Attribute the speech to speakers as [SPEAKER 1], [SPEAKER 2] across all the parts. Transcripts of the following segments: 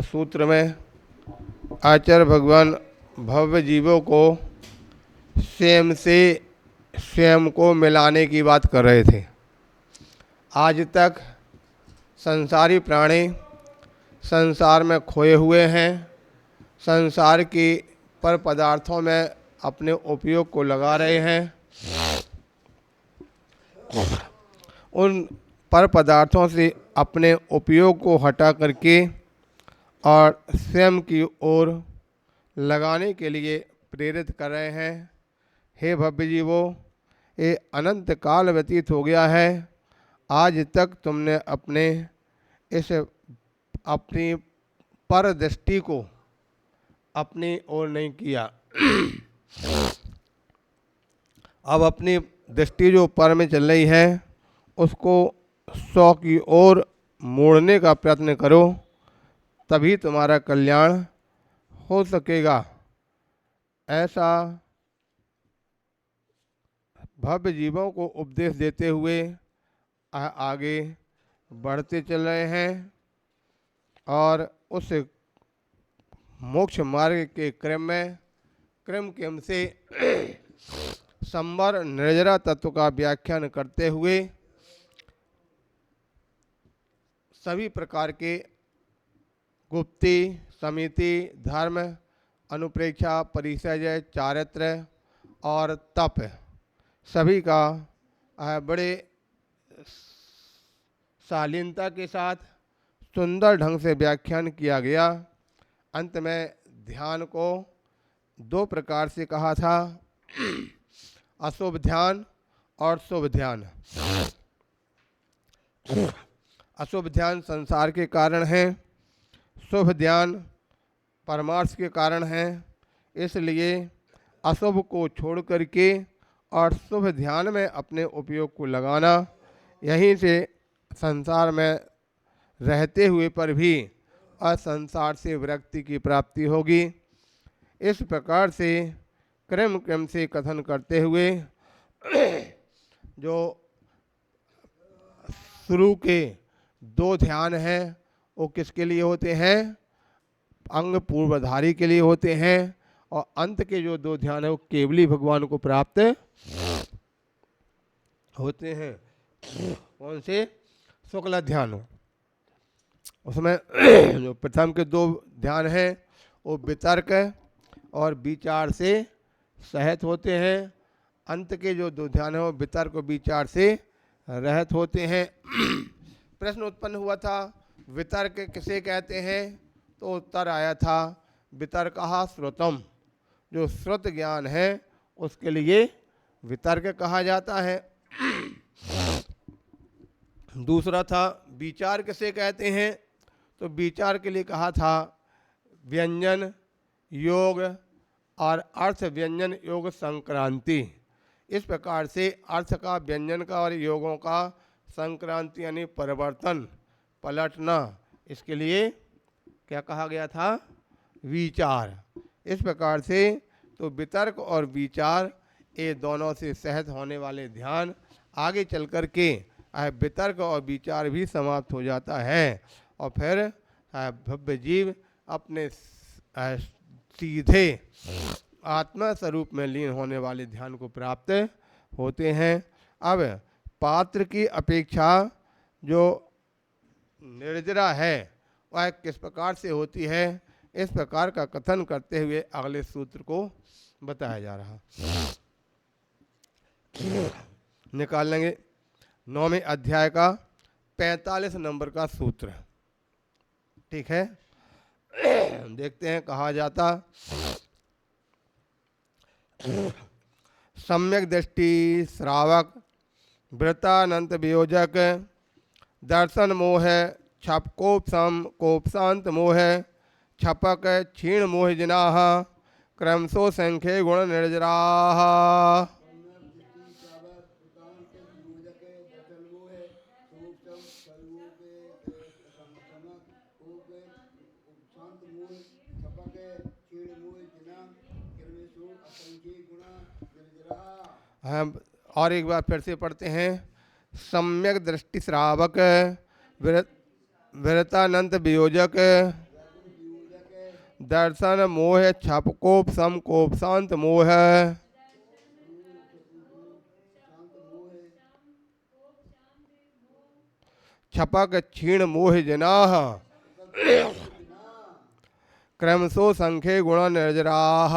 [SPEAKER 1] सूत्र में आचार्य भगवान भव्य जीवों को स्वयं से स्वयं को मिलाने की बात कर रहे थे। आज तक संसारी प्राणी संसार में खोए हुए हैं, संसार की पर पदार्थों में अपने उपयोग को लगा रहे हैं। उन पर पदार्थों से अपने उपयोग को हटा करके और स्वयं की ओर लगाने के लिए प्रेरित कर रहे हैं। हे भव्य जीवों, ये अनंत काल व्यतीत हो गया है, आज तक तुमने अपनी पर दृष्टि को अपनी ओर नहीं किया। अब अपनी दृष्टि जो पर में चल रही है उसको 100 की ओर मोड़ने का प्रयत्न करो, तभी तुम्हारा कल्याण हो सकेगा। ऐसा भव्य जीवों को उपदेश देते हुए आगे बढ़ते चल रहे हैं और उस मोक्ष मार्ग के क्रम से संवर निर्जरा तत्व का व्याख्यान करते हुए सभी प्रकार के गुप्ति, समिति, धर्म, अनुप्रेक्षा, परिचय, चारित्र और तप सभी का बड़े शालीनता के साथ सुंदर ढंग से व्याख्यान किया गया। अंत में ध्यान को 2 प्रकार से कहा था, अशुभ ध्यान और शुभ ध्यान। अशुभ ध्यान संसार के कारण है, शुभ ध्यान परमार्थ के कारण है। इसलिए अशुभ को छोड़ करके और शुभ ध्यान में अपने उपयोग को लगाना, यहीं से संसार में रहते हुए पर भी असंसार से विरक्ति की प्राप्ति होगी। इस प्रकार से क्रम से कथन करते हुए जो शुरू के 2 ध्यान हैं वो किसके लिए होते हैं? अंग पूर्वधारी के लिए होते हैं। और अंत के जो 2 ध्यान है वो केवली भगवान को प्राप्त होते हैं। कौन से? शुक्ल ध्यान। उसमें जो प्रथम के 2 ध्यान हैं वो वितर्क और विचार से सहित होते हैं। अंत के जो 2 ध्यान हैं वो वितर्क और विचार से रहित होते हैं। प्रश्न उत्पन्न हुआ था वितर्क किसे कहते हैं, तो उत्तर आया था वितर्कः श्रुतम, जो श्रुत ज्ञान है उसके लिए वितर्क कहा जाता है। दूसरा था विचार किसे कहते हैं, तो विचार के लिए कहा था व्यंजन योग और अर्थ व्यंजन योग संक्रांति। इस प्रकार से अर्थ का, व्यंजन का और योगों का संक्रांति यानी परिवर्तन, पलटना, इसके लिए क्या कहा गया था? विचार। इस प्रकार से तो वितर्क और विचार ये दोनों से सहित होने वाले ध्यान आगे चल कर के वितर्क और विचार भी समाप्त हो जाता है और फिर भव्य जीव अपने सीधे आत्मा स्वरूप में लीन होने वाले ध्यान को प्राप्त होते हैं। अब पात्र की अपेक्षा जो निर्जरा है वह किस प्रकार से होती है, इस प्रकार का कथन करते हुए अगले सूत्र को बताया जा रहा। निकाल लेंगे 9वें अध्याय का 45 नंबर का सूत्र। ठीक है, देखते हैं। कहा जाता सम्यक दृष्टि श्रावक वृतानंत वियोजक दर्शन मोह छप कोपशांत मोह छपक क्षीण मोह जिनाह क्रमशो संख्ये गुण निर्जराः। हम और एक बार फिर से पढ़ते हैं। सम्यक दृष्टि श्रावक विरतानंत वियोजक दर्शन मोह छप कोप सम कोप शांत मोह। छपक क्षीण मोह जनाह क्रमशो संख्ये गुण निर्जराह।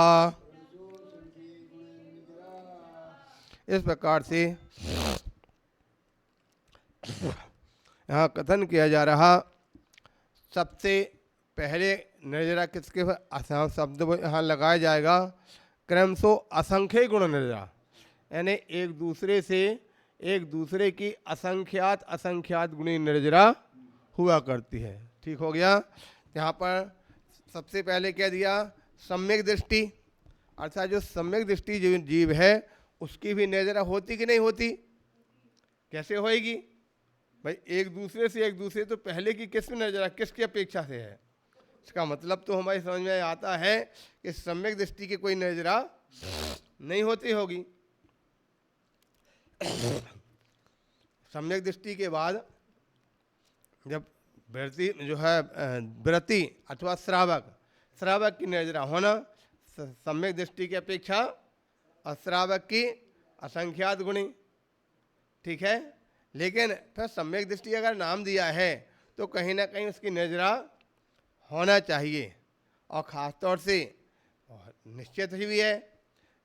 [SPEAKER 1] इस प्रकार से यहाँ कथन किया जा रहा। सबसे पहले निर्जरा किसके शब्द यहाँ लगाया जाएगा, क्रमशो असंख्य गुण निर्जरा, यानी एक दूसरे की असंख्यात गुणी निर्जरा हुआ करती है। ठीक हो गया। यहाँ पर सबसे पहले क्या दिया, सम्यक दृष्टि, अर्थात जो सम्यक दृष्टि जो जीव है उसकी भी निर्जरा होती कि नहीं होती, कैसे होएगी भाई, एक दूसरे तो पहले की किस निर्जरा किसकी अपेक्षा से है। इसका मतलब तो हमारी समझ में आता है कि सम्यक दृष्टि की कोई निर्जरा नहीं होती होगी। सम्यक दृष्टि के बाद जब व्रति अथवा श्रावक की निर्जरा होना, सम्यक दृष्टि की अपेक्षा अश्रावक की असंख्यात गुणी। ठीक है, लेकिन फिर सम्यक दृष्टि अगर नाम दिया है तो कहीं ना कहीं उसकी निर्जरा होना चाहिए। और ख़ासतौर से निश्चित ही भी है,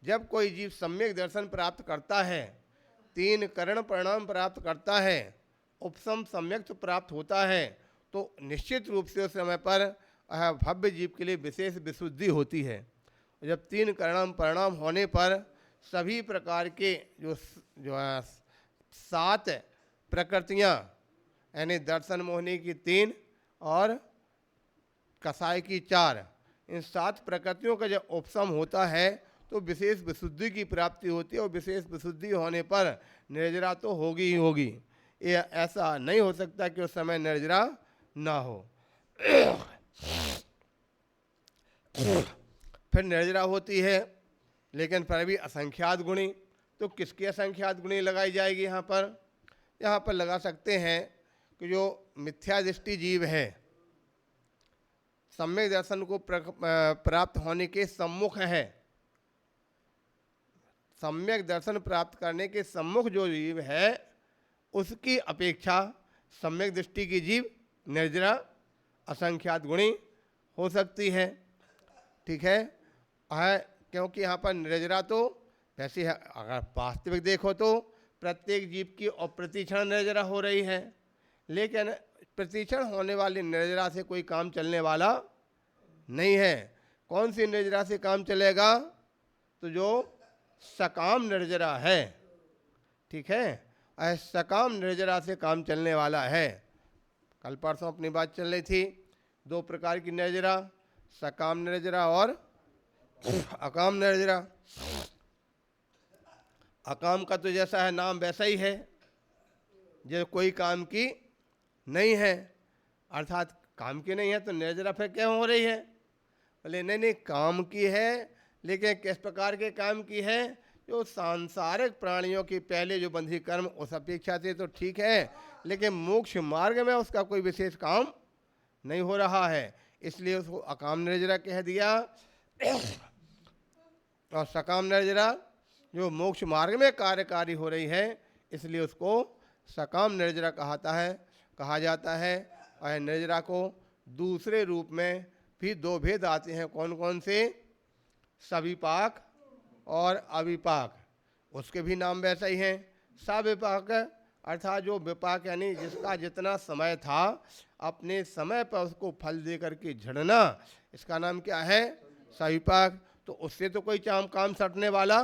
[SPEAKER 1] जब कोई जीव सम्यक दर्शन प्राप्त करता है, 3 करण परिणाम प्राप्त करता है, उपसम सम्यक प्राप्त होता है, तो निश्चित रूप से उस समय पर भव्य जीव के लिए विशेष विशुद्धि होती है। जब 3 करण परिणाम होने पर सभी प्रकार के जो 7 प्रकृतियाँ, यानी दर्शन मोहनी की 3 और कसाय की 4, इन 7 प्रकृतियों का जब उपशम होता है तो विशेष विशुद्धि की प्राप्ति होती है। और विशेष विशुद्धि होने पर निर्जरा तो होगी ही होगी, ये ऐसा नहीं हो सकता कि उस समय निर्जरा ना हो। फिर निर्जरा होती है लेकिन फिर भी असंख्यात गुणी, तो किसकी असंख्यात गुणी लगाई जाएगी यहाँ पर लगा सकते हैं कि जो मिथ्या दृष्टि जीव है, सम्यक दर्शन को प्राप्त होने के सम्मुख है, सम्यक दर्शन प्राप्त करने के सम्मुख जो जीव है उसकी अपेक्षा सम्यक दृष्टि की जीव निर्जरा असंख्यात गुणी हो सकती है। ठीक है, क्योंकि यहाँ पर निर्जरा तो वैसे है, अगर वास्तविक देखो तो प्रत्येक जीव की अप्रतिक्षण निर्जरा हो रही है, लेकिन प्रतिक्षण होने वाली निर्जरा से कोई काम चलने वाला नहीं है। कौन सी निर्जरा से काम चलेगा, तो जो सकाम निर्जरा है। ठीक है, सकाम निर्जरा से काम चलने वाला है। कल परसों अपनी बात चल रही थी, 2 प्रकार की निर्जरा, सकाम निर्जरा और अकाम निर्जरा। अकाम का तो जैसा है नाम वैसा ही है, जो कोई काम की नहीं है, अर्थात काम की नहीं है तो निर्जरा फिर क्या हो रही है। बोले नहीं काम की है, लेकिन किस प्रकार के काम की है, जो सांसारिक प्राणियों की पहले जो बंधी कर्म उस अपेक्षा से तो ठीक है, लेकिन मोक्ष मार्ग में उसका कोई विशेष काम नहीं हो रहा है, इसलिए उसको अकाम निर्जरा कह दिया। और सकाम निर्जरा जो मोक्ष मार्ग में कार्यकारी हो रही है, इसलिए उसको सकाम निर्जरा कहा जाता है। और निर्जरा को दूसरे रूप में भी 2 भेद आते हैं, कौन कौन से, सविपाक और अविपाक, उसके भी नाम वैसा ही हैं। सविपाक अर्थात जो विपाक यानी जिसका जितना समय था अपने समय पर उसको फल दे करके झड़ना, इसका नाम क्या है, सविपाक। तो उससे तो कोई काम सटने वाला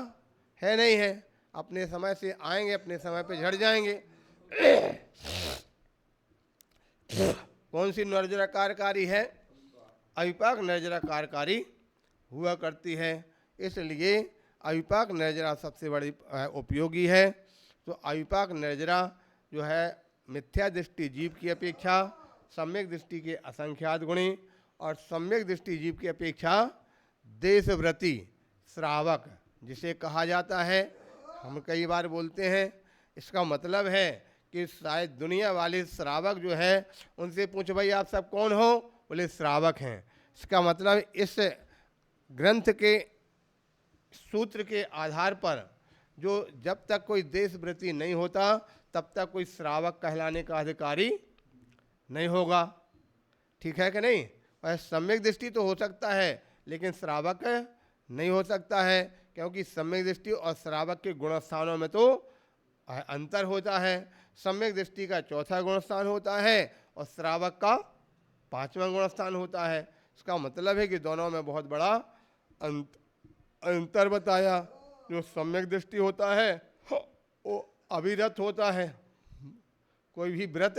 [SPEAKER 1] है नहीं है, अपने समय से आएंगे, अपने समय पे झड़ जाएंगे। कौन सी निर्जरा कार्यकारी है, अविपाक निर्जरा कार्यकारी हुआ करती है, इसलिए अविपाक निर्जरा सबसे बड़ी उपयोगी है। तो अविपाक निर्जरा जो है मिथ्या दृष्टि जीव की अपेक्षा सम्यक दृष्टि के असंख्यात गुणी, और सम्यक दृष्टि जीव की अपेक्षा देशव्रति श्रावक जिसे कहा जाता है। हम कई बार बोलते हैं, इसका मतलब है कि शायद दुनिया वाले श्रावक जो है उनसे पूछो भाई आप सब कौन हो, बोले श्रावक हैं, इसका मतलब इस ग्रंथ के सूत्र के आधार पर जो जब तक कोई देशवृत्ति नहीं होता तब तक कोई श्रावक कहलाने का अधिकारी नहीं होगा। ठीक है कि नहीं? और सम्यक दृष्टि तो हो सकता है लेकिन श्रावक नहीं हो सकता है, क्योंकि सम्यक दृष्टि और श्रावक के गुणस्थानों में तो अंतर होता है। सम्यक दृष्टि का चौथा गुणस्थान होता है और श्रावक का 5वां गुणस्थान होता है। इसका मतलब है कि दोनों में बहुत बड़ा अंतर बताया। जो सम्यक दृष्टि होता है वो अविरत होता है, कोई भी व्रत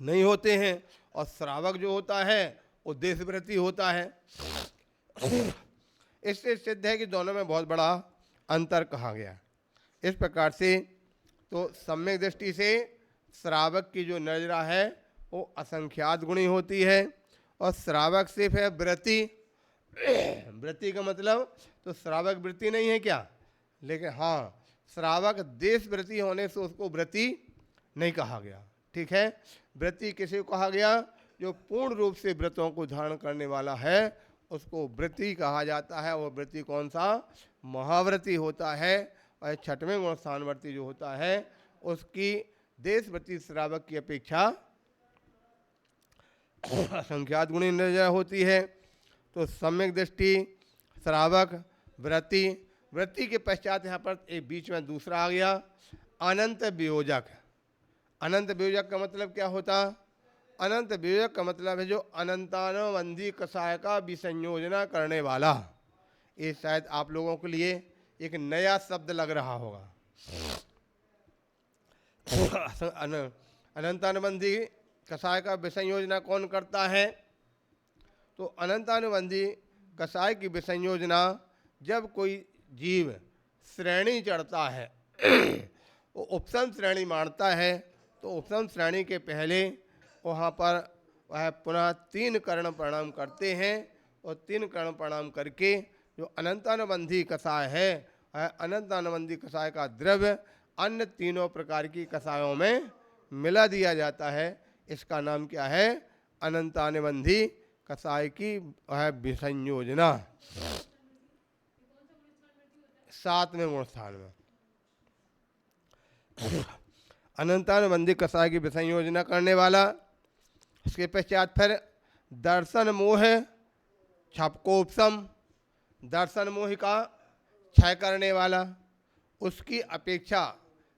[SPEAKER 1] नहीं होते हैं, और श्रावक जो होता है वो देशव्रती होता है। इससे सिद्ध है कि दोनों में बहुत बड़ा अंतर कहा गया। इस प्रकार से तो सम्यक दृष्टि से श्रावक की जो नजरा है वो असंख्यात गुणी होती है, और श्रावक सिर्फ है व्रति। व्रति का मतलब तो श्रावक वृत्ति नहीं है क्या, लेकिन हाँ श्रावक देश व्रति होने से उसको व्रति नहीं कहा गया। ठीक है, व्रति किसे कहा गया? जो पूर्ण रूप से व्रतों को धारण करने वाला है उसको व्रति कहा जाता है। वो व्रति कौन सा? महाव्रति होता है। और 6वें गुण स्थानवर्ती जो होता है उसकी देशव्रति श्रावक की अपेक्षा असंख्यात गुणी नजर होती है। तो सम्यक दृष्टि, श्रावक, व्रति। व्रति के पश्चात यहाँ पर एक बीच में दूसरा आ गया, अनंत वियोजक। अनंत वियोजक का मतलब क्या होता? अनंत वियोजक का मतलब है जो अनंतानुबंधी कषाय का विसंयोजना करने वाला। ये शायद आप लोगों के लिए एक नया शब्द लग रहा होगा। अनंतानुबंधी कषाय का विसंयोजना कौन करता है? तो अनंतानुबंधी कषाय की विसंयोजना जब कोई जीव श्रेणी चढ़ता है, वो उपसम श्रेणी मानता है, तो उपसम श्रेणी के पहले वहाँ पर वह पुनः 3 कर्ण प्रणाम करते हैं, और 3 कर्ण प्रणाम करके जो अनंतानुबंधी कषाय है, अनंतानुबंधी कषाय का द्रव्य अन्य 3 प्रकार की कषायों में मिला दिया जाता है। इसका नाम क्या है? अनंतानुबंधी कषाय की वह विसंयोजना। 7वें गुण स्थान में अनंतानुबंधी कषाय की विसंयोजना करने वाला। इसके पश्चात फिर दर्शन मोह छपकोपसम, दर्शन मोह का क्षय करने वाला। उसकी अपेक्षा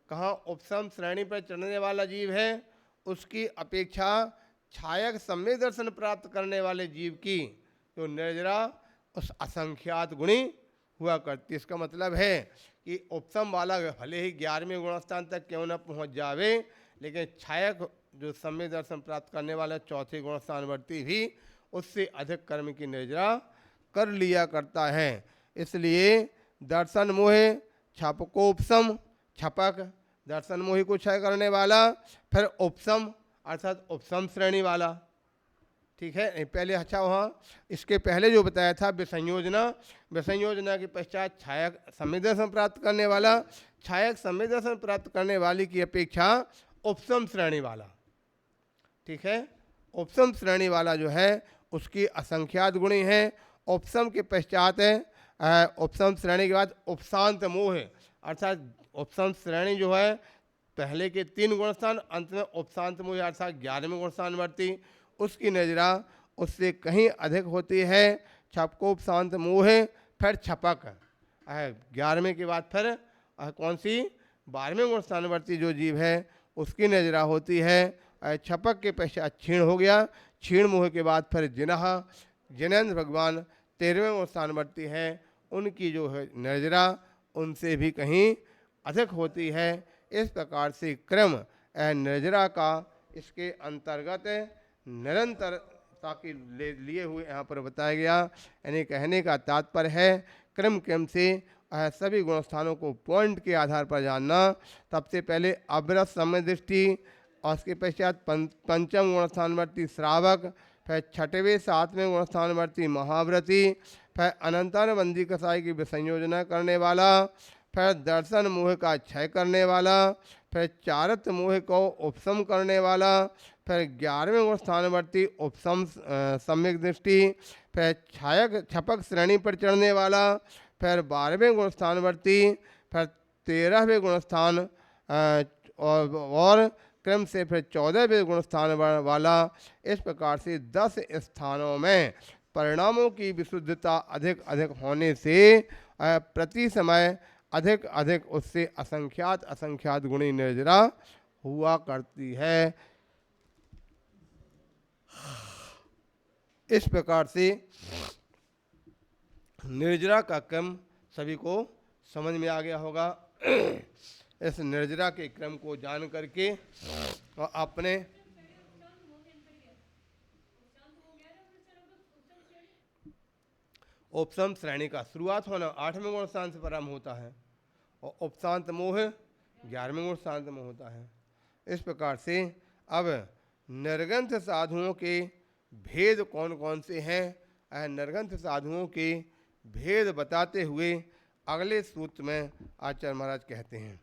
[SPEAKER 1] कहाँ उपसम श्रेणी पर चढ़ने वाला जीव है, उसकी अपेक्षा छायक सम्यक दर्शन प्राप्त करने वाले जीव की जो निर्जरा उस असंख्यात गुणी हुआ करती। इसका मतलब है कि उपसम वाला भले ही 11वें गुणस्थान तक क्यों न पहुंच जावे, लेकिन छायक जो सम्यक दर्शन प्राप्त करने वाला 4थे गुणस्थानवर्ती भी उससे अधिक कर्म की निर्जरा कर लिया करता है। इसलिए दर्शन मोह छपकोपसम, छपक दर्शन मोह को क्षय करने वाला, फिर उपसम अर्थात उपसम श्रेणी वाला। ठीक है, पहले अच्छा वहाँ इसके पहले जो बताया था विसंयोजना, विसंयोजना के पश्चात छायक सम्यक दर्शन प्राप्त करने वाला, छायक सम्यक दर्शन प्राप्त करने वाली की अपेक्षा उपसम श्रेणी वाला। ठीक है, उपसम श्रेणी वाला जो है उसकी असंख्यात गुणी है। उपसम के पश्चात उपसम श्रेणी के बाद उपशांत मोह, अर्थात उपसम श्रेणी जो है पहले के 3 गुणस्थान, अंत में उपशांत मोह अर्थात 11वें गुणस्थानवर्ती, उसकी नजरा उससे कहीं अधिक होती है। छपकोपशांत मोह, फिर छपक 11वें के बाद फिर कौन सी 12वें गुणस्थानवर्ती जो जीव है उसकी नजरा होती है। छपक के पश्चात क्षीण हो गया, क्षीण मोह के बाद फिर जिनह, जिनेन्द्र भगवान 13वें गुणस्थानवर्ती है, उनकी जो है नजरा उनसे भी कहीं अधिक होती है। इस प्रकार से क्रम नजरा का इसके अंतर्गत निरंतरता के लिए हुए यहाँ पर बताया गया। यानी कहने का तात्पर्य है क्रम क्रम से सभी गुणस्थानों को पॉइंट के आधार पर जानना। सबसे पहले अविरत समय दृष्टि, और उसके पश्चात 5वें गुणस्थानवर्ती श्रावक, फिर 6वें 7वें गुणस्थानवर्ती महाव्रती, फिर अनंतानुबंधी कषाय की विसंयोजना करने वाला, फिर दर्शन मोह का क्षय करने वाला, फिर चारत मोह को उपशम करने वाला, फिर 11वें गुण स्थानवर्ती उपसम सम्यक दृष्टि, फिर छायक छपक श्रेणी पर चढ़ने वाला, फिर 12वें गुण स्थानवर्ती, फिर 13वें गुण स्थान और क्रम से फिर 14वें गुण स्थान वाला। इस प्रकार से 10 स्थानों में परिणामों की विशुद्धता अधिक अधिक होने से प्रति समय अधिक अधिक उससे असंख्यात असंख्यात गुणी निर्जरा हुआ करती है। इस प्रकार से निर्जरा का क्रम सभी को समझ में आ गया होगा। इस निर्जरा के क्रम को जान करके और अपने उपसम श्रेणी का शुरुआत होना 8वें गुण स्थान से प्रारंभ होता है और उपशांत मोह 11वें गुण स्थान में होता है। इस प्रकार से अब निर्ग्रंथ साधुओं के भेद कौन कौन से हैं, निर्ग्रंथ साधुओं के भेद बताते हुए अगले सूत्र में आचार्य महाराज कहते हैं,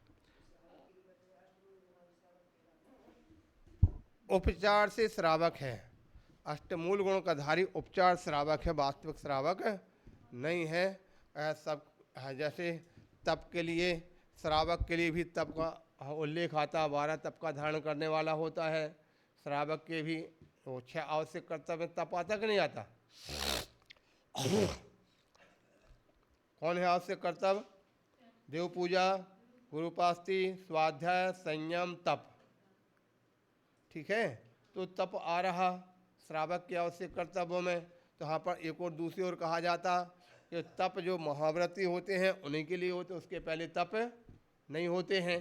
[SPEAKER 1] उपचार से श्रावक है। अष्टमूल गुण का धारी उपचार श्रावक है, वास्तविक श्रावक नहीं है। सब जैसे तप के लिए, श्रावक के लिए भी तप का उल्लेख आता, 12 तप का धारण करने वाला होता है। श्रावक के भी 6 आवश्यक कर्तव्य तप आता कि नहीं आता? कौन है आवश्यक कर्तव्य? देव पूजा, गुरुपास्ति, स्वाध्याय, संयम, तप। ठीक है, तो तप आ रहा श्रावक के आवश्यक कर्तव्यों में। तो यहाँ पर एक और दूसरी ओर कहा जाता कि तप जो महाव्रती होते हैं उन्हीं के लिए होते, उसके पहले तप नहीं होते हैं।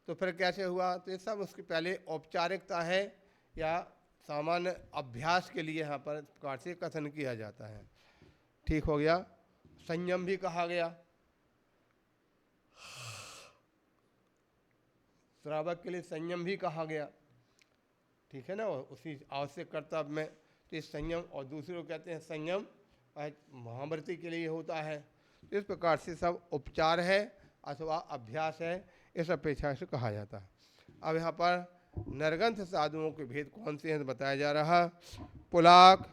[SPEAKER 1] तो फिर कैसे हुआ? तो ये सब उसके पहले औपचारिकता है या सामान्य अभ्यास के लिए यहाँ पर प्रकार से कथन किया जाता है। ठीक हो गया। संयम भी कहा गया, श्रावक के लिए संयम भी कहा गया। ठीक है ना, उसी आवश्यक कर्तव्य में। तो इस संयम और दूसरे को कहते हैं संयम महाव्रती के लिए होता है। तो इस प्रकार से सब उपचार है अथवा अभ्यास है, इस अपेक्षा से कहा जाता है। अब यहाँ पर निर्ग्रंथ साधुओं के भेद कौन से हैं बताया जा रहा। पुलाक,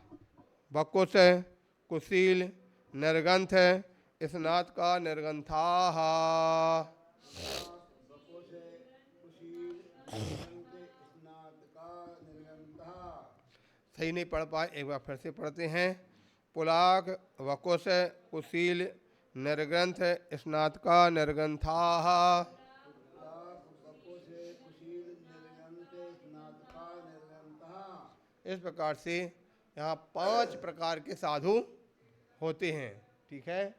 [SPEAKER 1] बकुश, कुशील, निर्ग्रंथ, स्नात का निर्ग्रंथाः। सही नहीं पढ़ पाए, एक बार फिर से पढ़ते हैं। पुलाक, वकुश, कुशील, निर्ग्रंथ, स्नातका निर्ग्रंथाः। इस प्रकार से यहाँ 5 प्रकार के साधु होते हैं। ठीक है,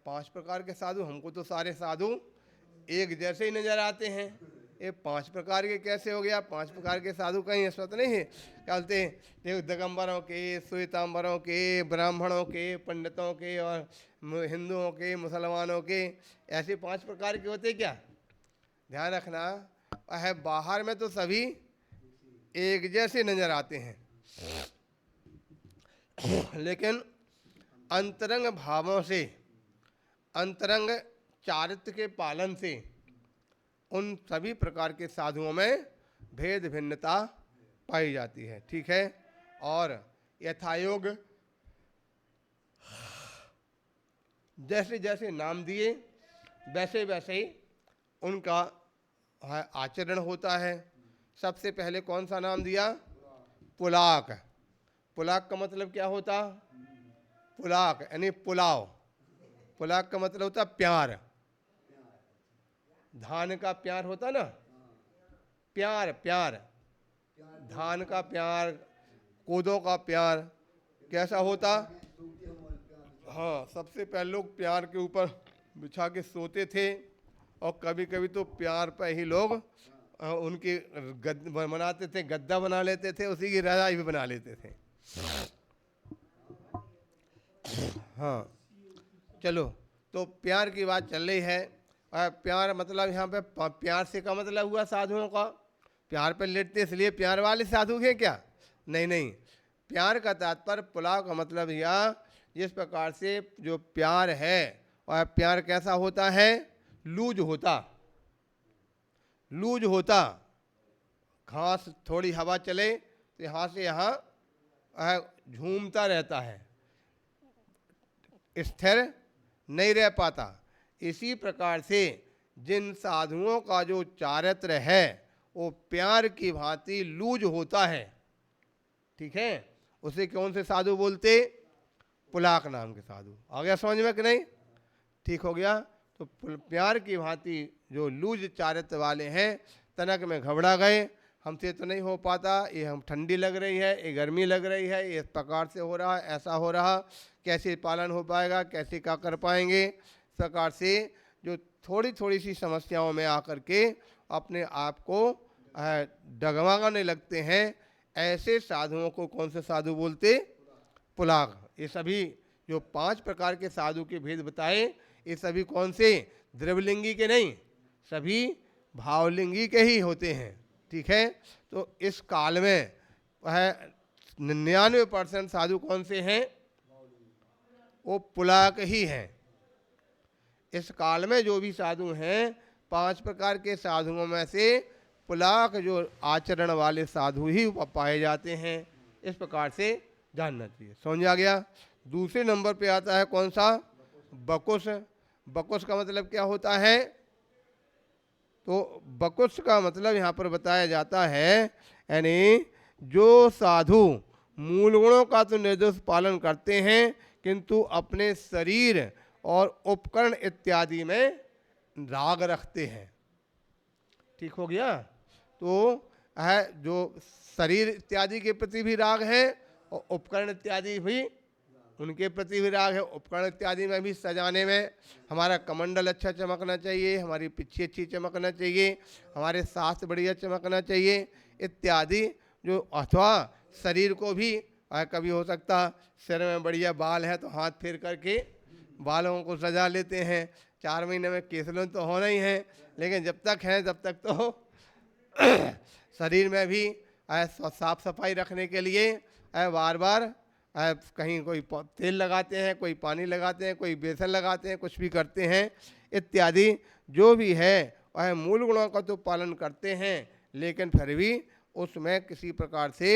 [SPEAKER 1] 5 प्रकार के साधु। हमको तो सारे साधु एक जैसे ही नजर आते हैं। ये 5 प्रकार के कैसे हो गया? 5 प्रकार के साधु कहीं इस वक्त नहीं है। क्या बोलते हैं, देखो दिगंबरों के, श्वेतांबरों के, ब्राह्मणों के, पंडितों के और हिंदुओं के, मुसलमानों के, ऐसे 5 प्रकार के होते क्या? ध्यान रखना है, बाहर में तो सभी एक जैसे नजर आते हैं, लेकिन अंतरंग भावों से, अंतरंग चारित्र के पालन से उन सभी प्रकार के साधुओं में भेद भिन्नता पाई जाती है। ठीक है, और यथायोग जैसे जैसे नाम दिए वैसे वैसे ही उनका आचरण होता है। सबसे पहले कौन सा नाम दिया? पुलाक। पुलाक का मतलब क्या होता? पुलाक यानी पुलाव। पुलाक का मतलब होता प्यार। धान का प्यार होता ना, प्यार प्यार, धान का प्यार, कोदों का प्यार कैसा होता? हाँ, सबसे पहले लोग प्यार के ऊपर बिछा के सोते थे और कभी कभी तो प्यार पर ही लोग उनके बनाते थे, गद्दा बना लेते थे, उसी की रजाई भी बना लेते थे। हाँ, चलो, तो प्यार की बात चल रही है। प्यार मतलब यहाँ पे प्यार से का मतलब हुआ साधुओं का प्यार पर लेटते इसलिए प्यार वाले साधु हैं क्या? नहीं नहीं, प्यार का तात्पर्य पुलाव का मतलब यह, जिस प्रकार से जो प्यार है और प्यार कैसा होता है? लूज होता, लूज होता, घास थोड़ी हवा चले तो यहाँ से यहाँ झूमता रहता है, स्थिर नहीं रह पाता। इसी प्रकार से जिन साधुओं का जो चारित्र है वो प्यार की भांति लूज होता है, ठीक है, उसे कौन से साधु बोलते? पुलाक नाम के साधु। आ गया समझ में कि नहीं? ठीक हो गया। तो प्यार की भांति जो लूज चारित्र वाले हैं, तनक में घबरा गए, हमसे तो नहीं हो पाता, ये हम ठंडी लग रही है, ये गर्मी लग रही है, ये इस प्रकार से हो रहा, ऐसा हो रहा, कैसे पालन हो पाएगा, कैसे क्या कर पाएंगे, इस प्रकार से जो थोड़ी थोड़ी सी समस्याओं में आकर के अपने आप को डगमगाने लगते हैं, ऐसे साधुओं को कौन से साधु बोलते? पुलाग। ये सभी जो 5 प्रकार के साधु के भेद बताए, ये सभी कौन से? द्रव्यलिंगी के नहीं, सभी भावलिंगी के ही होते हैं, ठीक है। तो इस काल में वह 99% साधु कौन से हैं? वो पुलाक ही हैं। इस काल में जो भी साधु हैं, 5 प्रकार के साधुओं में से पुलाक जो आचरण वाले साधु ही पाए जाते हैं। इस प्रकार से जानना चाहिए। समझ आ गया? दूसरे नंबर पे आता है कौन सा? बकुस। बकुस का मतलब क्या होता है? तो बकुस का मतलब यहाँ पर बताया जाता है, यानी जो साधु मूल गुणों का तो निर्दोष पालन करते हैं, किंतु अपने शरीर और उपकरण इत्यादि में राग रखते हैं। ठीक हो गया? तो है जो शरीर इत्यादि के प्रति भी राग है और उपकरण इत्यादि भी उनके प्रति भी राग है। उपकरण इत्यादि में भी सजाने में हमारा कमंडल अच्छा चमकना चाहिए, हमारी पिच्छी अच्छी चमकना चाहिए, हमारे सांस बढ़िया चमकना चाहिए इत्यादि। जो अथवा शरीर को भी कभी हो सकता सिर में बढ़िया बाल है तो हाथ फेर करके बालों को सजा लेते हैं। 4 महीने में केसलन तो होना ही है, लेकिन जब तक है तब तक तो शरीर में भी साफ सफाई रखने के लिए बार बार कहीं कोई तेल लगाते हैं, कोई पानी लगाते हैं, कोई बेसन लगाते हैं, कुछ भी करते हैं इत्यादि। जो भी है वह मूल गुणों का तो पालन करते हैं, लेकिन फिर भी उसमें किसी प्रकार से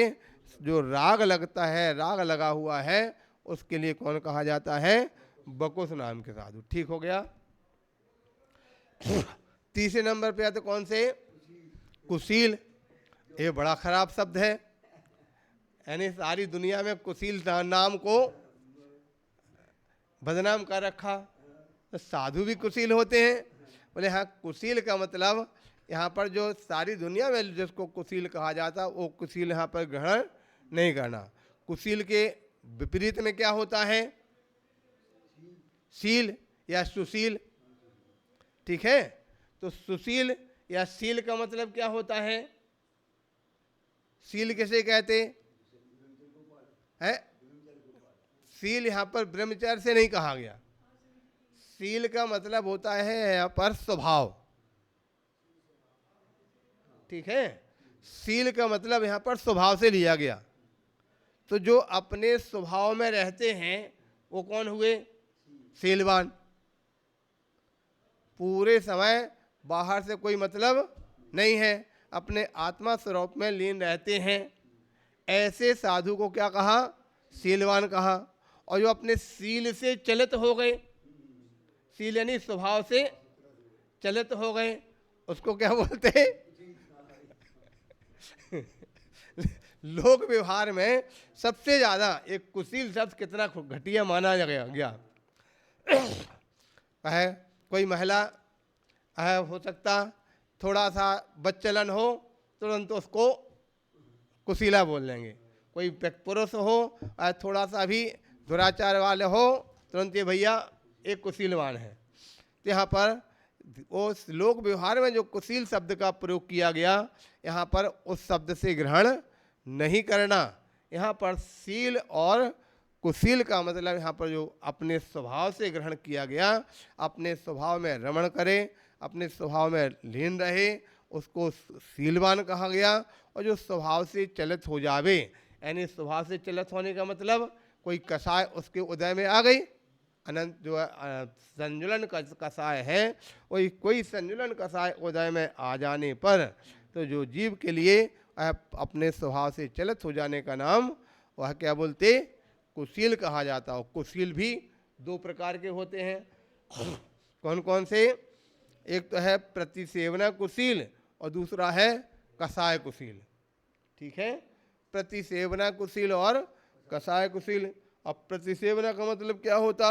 [SPEAKER 1] जो राग लगता है, राग लगा हुआ है, उसके लिए कौन कहा जाता है? बकुस नाम के साधु। ठीक हो गया? तीसरे नंबर पे आते कौन से? कुशील। ये बड़ा खराब शब्द है, यानी सारी दुनिया में कुशील नाम को बदनाम कर रखा। तो साधु भी कुशील होते हैं? बोले हाँ, कुशील का मतलब यहाँ पर जो सारी दुनिया में जिसको कुशील कहा जाता वो कुशील यहाँ पर ग्रहण नहीं करना। कुशील के विपरीत में क्या होता है? शील या सुशील। ठीक है? तो सुशील या शील का मतलब क्या होता है? शील किसे कहते हैं? शील यहाँ पर ब्रह्मचर्य से नहीं कहा गया। शील का मतलब होता है यहाँ पर स्वभाव। ठीक है? शील का मतलब यहाँ पर स्वभाव से लिया गया। तो जो अपने स्वभाव में रहते हैं वो कौन हुए? शीलवान। पूरे समय बाहर से कोई मतलब नहीं है, अपने आत्मा स्वरूप में लीन रहते हैं, ऐसे साधु को क्या कहा? शीलवान कहा। और जो अपने शील से चलित हो गए, शील यानी स्वभाव से चलित हो गए, उसको क्या बोलते हैं? लोक व्यवहार में सबसे ज्यादा एक कुशील शब्द कितना घटिया माना गया है। कोई महिला हो सकता थोड़ा सा बच्चलन हो तुरंत उसको कुशीला बोल लेंगे। कोई पुरुष हो थोड़ा सा भी दुराचार वाले हो तुरंत ये भैया एक कुशीलवान है। तो यहाँ पर वो लोक व्यवहार में जो कुशील शब्द का प्रयोग किया गया, यहाँ पर उस शब्द से ग्रहण नहीं करना। यहाँ पर शील और कुशील का मतलब यहाँ पर जो अपने स्वभाव से ग्रहण किया गया, अपने स्वभाव में रमण करे, अपने स्वभाव में लीन रहे, उसको शीलवान कहा गया। और जो स्वभाव से चलित हो जावे, यानी स्वभाव से चलित होने का मतलब कोई कषाय उसके उदय में आ गई, अनंत जो संजुलन कषाय है, वही कोई संजुलन कषाय उदय में आ जाने पर तो जो जीव के लिए अपने स्वभाव से चलित हो जाने का नाम वह क्या बोलते, कुशील कहा जाता हो। कुशील भी दो प्रकार के होते हैं। कौन कौन से? एक तो है प्रतिसेवना कुशील और दूसरा है कषाय कुशील। ठीक है, प्रतिसेवना कुशील और कषाय कुशील। अब प्रतिसेवना का मतलब क्या होता?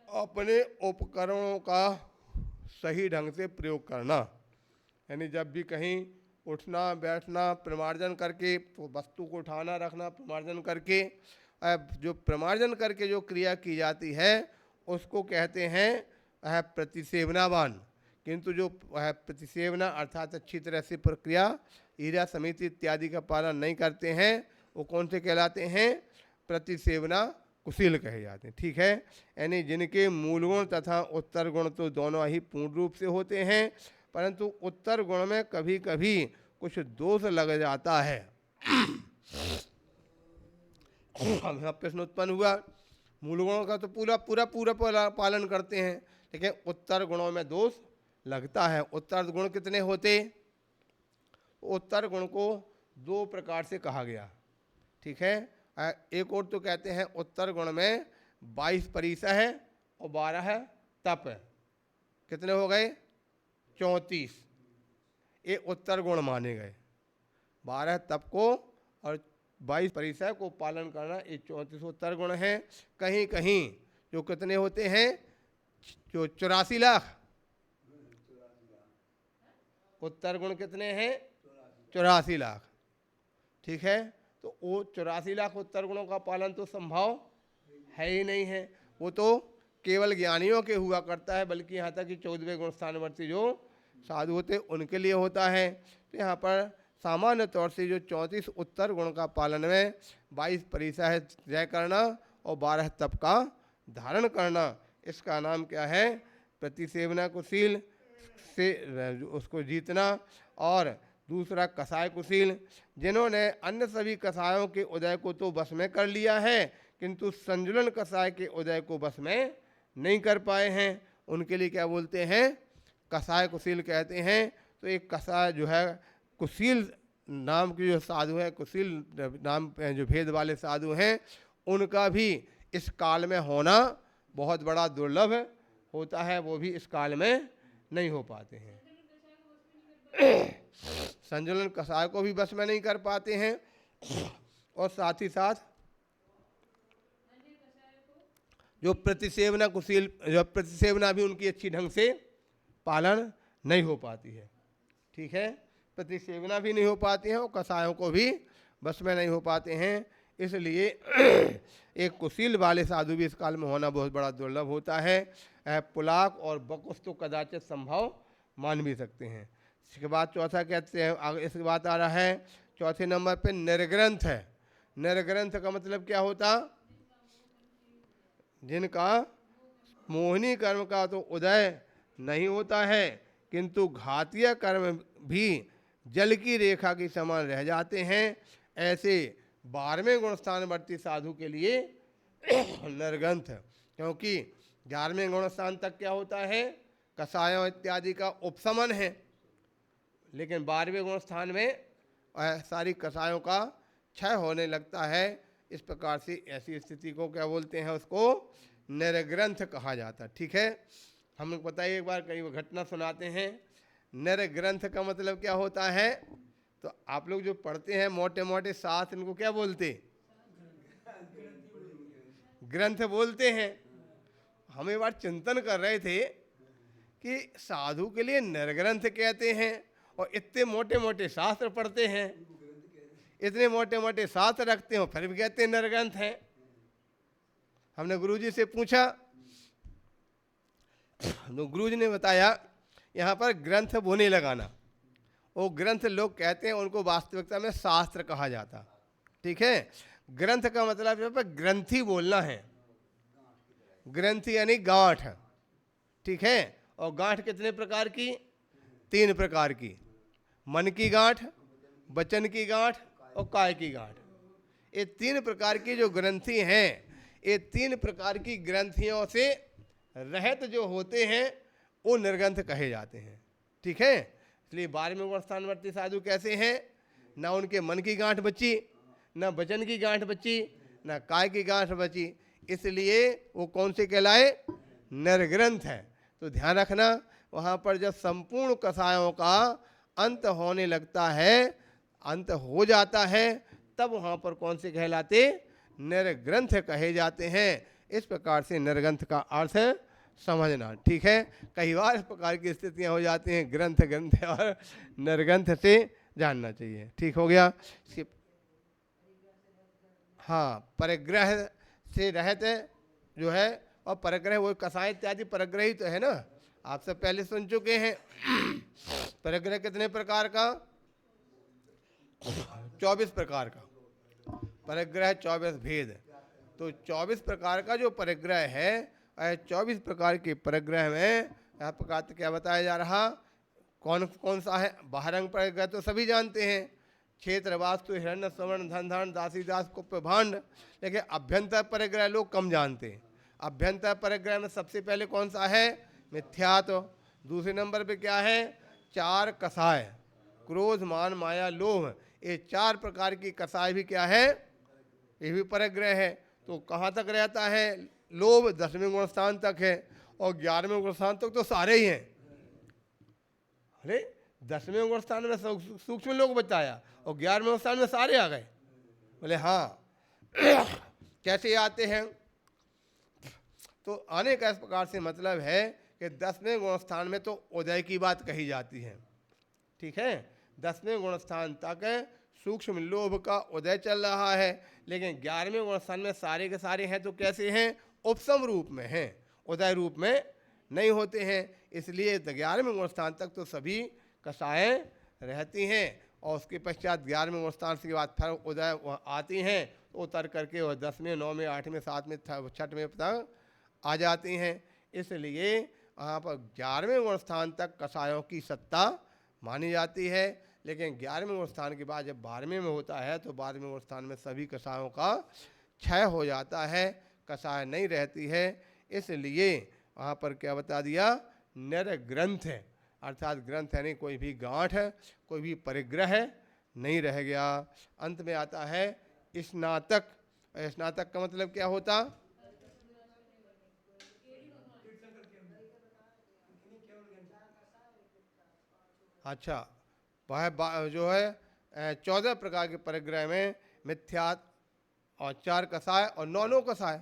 [SPEAKER 1] अपने उपकरणों का सही ढंग से प्रयोग करना, यानी जब भी कहीं उठना बैठना, प्रमार्जन करके तो वस्तु को उठाना रखना, प्रमार्जन करके, अब जो प्रमार्जन करके जो क्रिया की जाती है उसको कहते हैं वह प्रतिसेवनावान। किंतु जो वह प्रतिसेवना अर्थात अच्छी तरह से प्रक्रिया ईरा समिति इत्यादि का पालन नहीं करते हैं वो कौन से कहलाते हैं? प्रतिसेवना कुशील कहे जाते हैं। ठीक है, यानी जिनके मूल गुण तथा उत्तर गुण तो दोनों ही पूर्ण रूप से होते हैं, परंतु उत्तर गुण में कभी कभी कुछ दोष लग जाता है। अब प्रश्न उत्पन्न हुआ, मूल गुणों का तो पूरा पूरा पूरा पालन करते हैं, लेकिन उत्तर गुणों में दोष लगता है। उत्तर गुण कितने होते? उत्तर गुण को दो प्रकार से कहा गया। ठीक है, एक और तो कहते हैं उत्तर गुण में 22 परिसा है और 12 है तप है। कितने हो गए? 34। ये उत्तर गुण माने गए। 12 तप को और 22 परिसा को पालन करना, ये 34 उत्तर गुण हैं। कहीं कहीं जो कितने होते हैं? जो 84 लाख उत्तर गुण कितने हैं? 84 लाख। ठीक है, तो वो 84 लाख उत्तर गुणों का पालन तो संभव है ही नहीं है। वो तो केवल ज्ञानियों के हुआ करता है, बल्कि यहाँ तक कि 14वें गुण स्थानवर्ती जो साधु होते उनके लिए होता है। तो यहाँ पर सामान्य तौर से जो 34 उत्तर गुण का पालन में 22 परिसा है जय करना और 12 तप का धारण करना, इसका नाम क्या है? प्रतिसेवना कुशील से उसको जीतना। और दूसरा कषाय कुशील, जिन्होंने अन्य सभी कषायों के उदय को तो बस में कर लिया है, किंतु संजुलन कषाय के उदय को बस में नहीं कर पाए हैं, उनके लिए क्या बोलते हैं? कषाय कुशील कहते हैं। तो एक कषाय जो है कुशील नाम के जो साधु हैं, कुशील नाम जो भेद वाले साधु हैं, उनका भी इस काल में होना बहुत बड़ा दुर्लभ होता है। वो भी इस काल में नहीं हो पाते हैं। संजुलन कषाय को भी बस में नहीं कर पाते हैं और साथ ही साथ जो प्रतिसेवना कुशील, जो प्रतिसेवना भी उनकी अच्छी ढंग से पालन नहीं हो पाती है। ठीक है, प्रतिसेवना भी नहीं हो पाती है और कषायों को भी बस में नहीं हो पाते हैं। इसलिए एक कुशील वाले साधु भी इस काल में होना बहुत बड़ा दुर्लभ होता है। पुलाक और बकुस तो कदाचित संभव मान भी सकते हैं। इसके बाद चौथा कहते हैं, आगे इसके बाद आ रहा है चौथे नंबर पे निर्ग्रंथ है। निर्ग्रंथ का मतलब क्या होता? जिनका मोहिनी कर्म का तो उदय नहीं होता है, किंतु घातीय कर्म भी जल की रेखा के समान रह जाते हैं, ऐसे 12वें गुण स्थानवर्ती साधु के लिए निर्ग्रंथ। क्योंकि 11वें गुण स्थान तक क्या होता है? कषायों इत्यादि का उपशमन है, लेकिन 12वें गुण स्थान में सारी कषायों का क्षय होने लगता है। इस प्रकार से ऐसी स्थिति को क्या बोलते हैं? उसको निर्ग्रंथ कहा जाता है। ठीक है, हम लोग बताइए एक बार कई घटना सुनाते हैं। निर्ग्रंथ का मतलब क्या होता है? तो आप लोग जो पढ़ते हैं मोटे मोटे शास्त्र, इनको क्या बोलते? ग्रंथ बोलते हैं। हम एक बार चिंतन कर रहे थे कि साधु के लिए निर्ग्रंथ कहते हैं और इतने मोटे मोटे शास्त्र पढ़ते हैं, इतने मोटे मोटे शास्त्र रखते हैं, फिर भी कहते हैं निर्ग्रंथ हैं। हमने गुरुजी से पूछा तो गुरुजी ने बताया यहाँ पर ग्रंथ वो नहीं लगाना, वो ग्रंथ लोग कहते हैं, उनको वास्तविकता में शास्त्र कहा जाता। ठीक है, ग्रंथ का मतलब यहाँ पर ग्रंथी बोलना है। ग्रंथी यानी गांठ। ठीक है, और गांठ कितने प्रकार की? 3 प्रकार की। मन की गांठ, वचन की गांठ और काय की गांठ। ये 3 प्रकार की जो ग्रंथि हैं, ये 3 प्रकार की ग्रंथियों से रहित जो होते हैं वो निर्ग्रंथ कहे जाते हैं। ठीक है, इसलिए 12वें गुण स्थानवर्ती साधु कैसे हैं? ना उनके मन की गांठ बची, ना वचन की गांठ बची, ना काय की गांठ बची, इसलिए वो कौन से कहलाए? निर्ग्रंथ है। तो ध्यान रखना, वहाँ पर जब संपूर्ण कसायों का अंत होने लगता है, अंत हो जाता है, तब वहाँ पर कौन से कहलाते? निर्ग्रंथ कहे जाते हैं। इस प्रकार से निर्ग्रंथ का अर्थ समझना, ठीक है। कई बार इस प्रकार की स्थितियाँ हो जाती हैं, ग्रंथ ग्रंथ और निर्ग्रंथ से जानना चाहिए, ठीक हो गया। हाँ, परिग्रह से रहित जो है, और परिग्रह वो कसाय इत्यादि परिग्रह ही तो है ना, आप सब पहले सुन चुके हैं। परिग्रह कितने प्रकार का? 24 प्रकार का परिग्रह, 24 भेद। तो 24 प्रकार का जो परिग्रह है, 24 प्रकार के परिग्रह में यहाँ प्रकार क्या बताया जा रहा? कौन कौन सा है? बहिरंग परिग्रह तो सभी जानते हैं, क्षेत्र वास्तु हिरण्य स्वर्ण धन धान दासी दास कुप्य भांड। लेकिन अभ्यंतर परिग्रह लोग कम जानते हैं। अभ्यंतर परिग्रह में सबसे पहले कौन सा है? मिथ्यात्व। दूसरे नंबर पे क्या है? 4 कसाय, क्रोध मान माया लोभ। ये 4 प्रकार की कसाय भी क्या है? ये भी परिग्रह है। तो कहाँ तक रहता है? लोभ 10वें गुण स्थान तक है, और 11वें गुण स्थान तक तो सारे ही हैं। अरे 10वें गुण स्थान में सूक्ष्म लोग बताया, और 11वें स्थान में सारे आ गए। बोले हाँ। कैसे आते हैं? तो आने का इस प्रकार से मतलब है कि 10वें गुण स्थान में तो उदय की बात कही जाती है, ठीक है। 10वें गुण स्थान तक सूक्ष्म लोभ का उदय चल रहा है, लेकिन 11वें गुण स्थान में सारे के सारे हैं तो कैसे हैं? उपसम रूप में हैं, उदय रूप में नहीं होते हैं। इसलिए 11वें गुण स्थान तक तो सभी कसाएँ रहती हैं, और उसके पश्चात 11वें गुण स्थान के बाद फिर उदय आती हैं, तो उतर करके वह 10वें 9वें 8वें 7वें 6वें तक आ जाती हैं। इसलिए यहाँ पर 11वें गुण स्थान तक कसायों की सत्ता मानी जाती है, लेकिन 11वें गुण स्थान के बाद जब 12वें में होता है, तो 12वें गुण स्थान में सभी कसायों का क्षय हो जाता है, कसाय नहीं रहती है। इसलिए वहाँ पर क्या बता दिया? निर्ग्रंथ है, अर्थात ग्रंथ यानी कोई भी गांठ, कोई भी परिग्रह नहीं रह गया। अंत में आता है स्नातक। स्नातक का मतलब क्या होता? अच्छा, वह जो है 14 प्रकार के परिग्रह में मिथ्यात और 4 कसाय और 9 कसाय,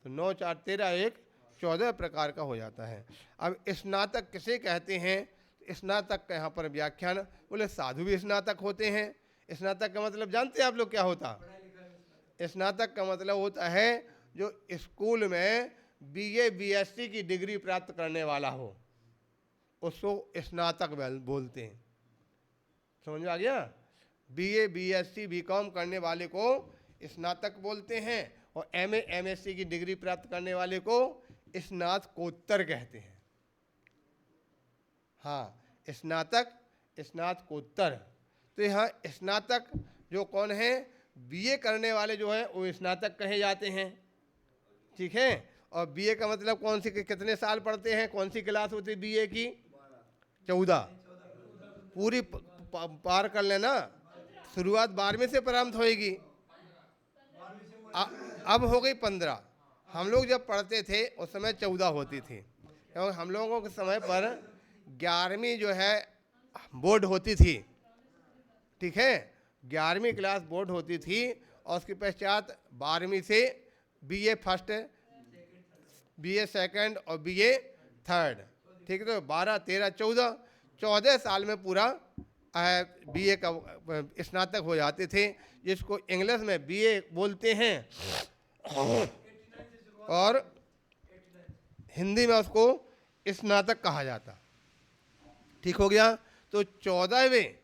[SPEAKER 1] तो 9 4 13 1 14 प्रकार का हो जाता है। अब स्नातक किसे कहते हैं? स्नातक का यहाँ पर व्याख्यान, बोले साधु भी स्नातक होते हैं। स्नातक का मतलब जानते हैं आप लोग क्या होता? स्नातक का मतलब होता है जो स्कूल में BA BSc की डिग्री प्राप्त करने वाला हो, उसको स्नातक बोलते हैं। समझ में आ गया? BA BSc BCom करने वाले को स्नातक बोलते हैं, और MA MSc की डिग्री प्राप्त करने वाले को स्नातकोत्तर कहते हैं। हाँ, स्नातक स्नातकोत्तर। तो यहाँ स्नातक जो कौन है? BA करने वाले जो है वो स्नातक कहे जाते हैं, ठीक है। और BA का मतलब कौन सी कितने साल पढ़ते हैं? कौन सी क्लास होती है BA की? 14 पूरी पार कर लेना। शुरुआत 12वें से प्रारंभ होएगी, अब हो गई 15। हम लोग जब पढ़ते थे उस समय 14 होती थी, क्योंकि हम लोगों के समय पर 11वीं जो है बोर्ड होती थी, ठीक है। 11वीं क्लास बोर्ड होती थी, और उसके पश्चात 12वीं से BA फर्स्ट, BA सेकंड और BA थर्ड, ठीक है। तो 12 13 14 साल में पूरा BA का स्नातक हो जाते थे, जिसको इंग्लिश में BA बोलते हैं, और हिंदी में उसको स्नातक कहा जाता, ठीक हो गया। तो 14वें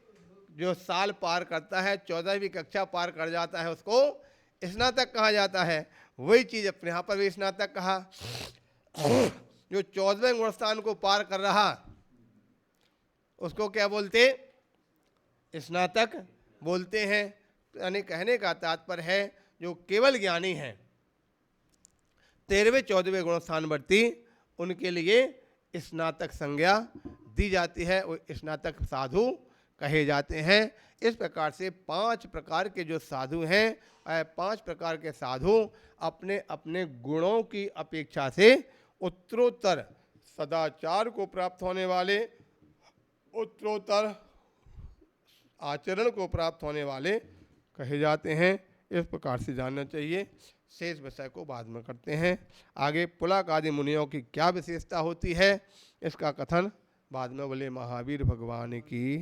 [SPEAKER 1] जो साल पार करता है, 14वीं कक्षा पार कर जाता है, उसको स्नातक कहा जाता है। वही चीज़ अपने यहाँ पर भी स्नातक कहा। जो 14वें गुण स्थान को पार कर रहा उसको क्या बोलते? स्नातक बोलते हैं। यानी कहने का तात्पर्य है जो केवल ज्ञानी हैं, 13वें 14वें गुण स्थानवर्ती, उनके लिए स्नातक संज्ञा दी जाती है वो स्नातक साधु कहे जाते हैं। इस प्रकार से 5 प्रकार के जो साधु हैं, 5 प्रकार के साधु अपने अपने गुणों की अपेक्षा से उत्तरोत्तर सदाचार को प्राप्त होने वाले, उत्तरोत्तर आचरण को प्राप्त होने वाले कहे जाते हैं। इस प्रकार से जानना चाहिए। शेष विषय को बाद में करते हैं। आगे पुलक आदि मुनियों की क्या विशेषता होती है इसका कथन बाद में। बोले महावीर भगवान की